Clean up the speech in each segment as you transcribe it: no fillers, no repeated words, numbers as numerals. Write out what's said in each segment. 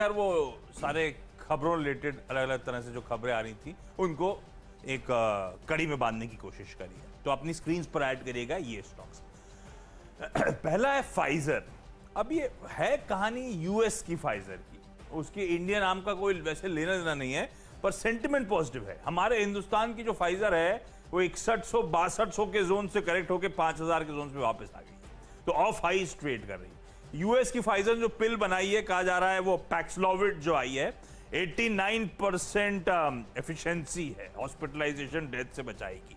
यार वो सारे खबरों रिलेटेड अलग अलग तरह से जो खबरें आ रही थी उनको एक कड़ी में बांधने की कोशिश करी है। तो अपनी स्क्रीन पर ऐड करिएगा ये स्टॉक्स। पहला है फाइजर। अब ये है कहानी यूएस की फाइजर की, उसकी इंडिया नाम का कोई वैसे लेना देना नहीं है, पर सेंटिमेंट पॉजिटिव है। हमारे हिंदुस्तान की जो फाइजर है वो 6100-6200 के जोन से करेक्ट होकर 5000 के जोन पे वापस आ गई, तो ऑफ हाइज ट्रेड कर रही है। यूएस की फाइजर जो पिल बनाई है, कहा जा रहा है वो पैक्सलॉविड जो आई है 89% एफिशिएंसी है, हॉस्पिटलाइजेशन डेथ से बचाएगी,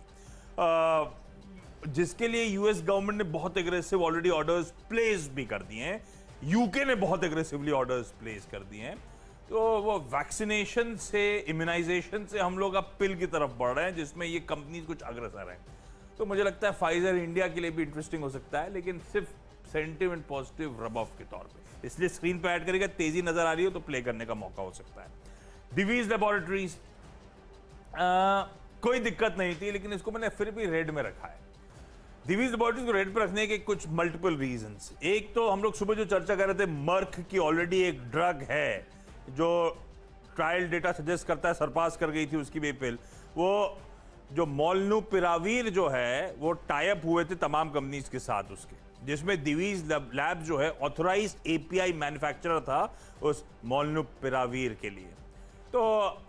जिसके लिए यूएस गवर्नमेंट ने बहुत एग्रेसिव ऑलरेडी ऑर्डर्स प्लेस भी कर दिए हैं। यूके ने बहुत एग्रेसिवली ऑर्डर्स प्लेस कर दिए हैं। तो वो वैक्सीनेशन से, इम्यूनाइजेशन से हम लोग अब पिल की तरफ बढ़ रहे हैं, जिसमें ये कंपनी कुछ अग्रसर हैं। तो मुझे लगता है फाइजर इंडिया के लिए भी इंटरेस्टिंग हो सकता है, लेकिन सिर्फ सेंटिमेंट पॉजिटिव रब ऑफ के तौर पे। इसलिए स्क्रीन पे ऐड करेगा, तेजी नजर आ रही हो तो प्ले करने का मौका हो सकता है। दिवीज लैबोरेटरीज, कोई दिक्कत नहीं थी, लेकिन इसको मैंने फिर भी रेड में रखा है। दिवीज लैबोरेटरीज को रेड पे रखने के कुछ मल्टीपल रीजंस। एक तो हम लोग सुबह जो चर्चा कर रहे थे, मर्क की ऑलरेडी एक ड्रग है जो ट्रायल डेटा सजेस्ट करता है सरपास कर गई थी उसकी भी पिल। वो जो मोलनुपिरावीर जो है वो टाई अप हुए थे तमाम कंपनीज के साथ उसके, जिसमें दिवीज लैब जो है ऑथराइज्ड एपीआई मैन्युफैक्चरर था उस मोलनुपिरावीर के लिए। तो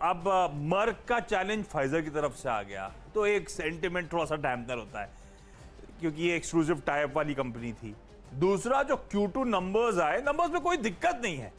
अब मर्क का चैलेंज फाइजर की तरफ से आ गया, तो एक सेंटिमेंट थोड़ा सा डैम्पनर होता है, क्योंकि ये एक्सक्लूसिव टाई अप वाली कंपनी थी। दूसरा, जो Q2 नंबर्स आए, नंबर्स में कोई दिक्कत नहीं है,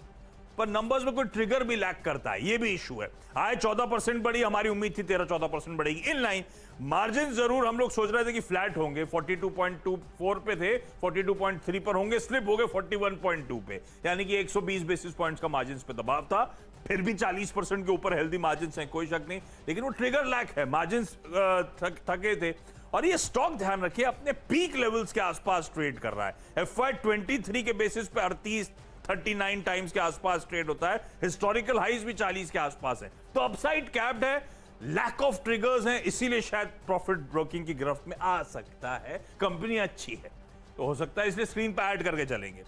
पर नंबर्स में कोई ट्रिगर भी लैक करता है, ये भी इशू है। आए 14% बढ़ी, हमारी उम्मीद थी 13-14% बढ़ेगी, इन लाइन। मार्जिन जरूर हम लोग सोच रहे थे कि फ्लैट होंगे, 42.24 पे थे, 42.3 पर होंगे, स्लिप हो गए 41.2 पे, यानी कि 120 बेसिस पॉइंट्स का मार्जिन पे दबाव था। फिर भी 40% के ऊपर हेल्दी मार्जिन हैं, कोई शक नहीं, लेकिन वो ट्रिगर लैक है, मार्जिन थके थे। और ये स्टॉक ध्यान रखिए अपने पीक लेवल्स के आसपास ट्रेड कर रहा है। FY23 के बेसिस पे 39 टाइम्स के आसपास ट्रेड होता है, हिस्टोरिकल हाईज भी 40 के आसपास है, तो अपसाइड कैप्ड है, लैक ऑफ ट्रिगर्स हैं, इसीलिए शायद प्रॉफिट ब्रोकिंग की गिरफ्त में आ सकता है। कंपनी अच्छी है तो हो सकता है, इसलिए स्क्रीन पर ऐड करके चलेंगे।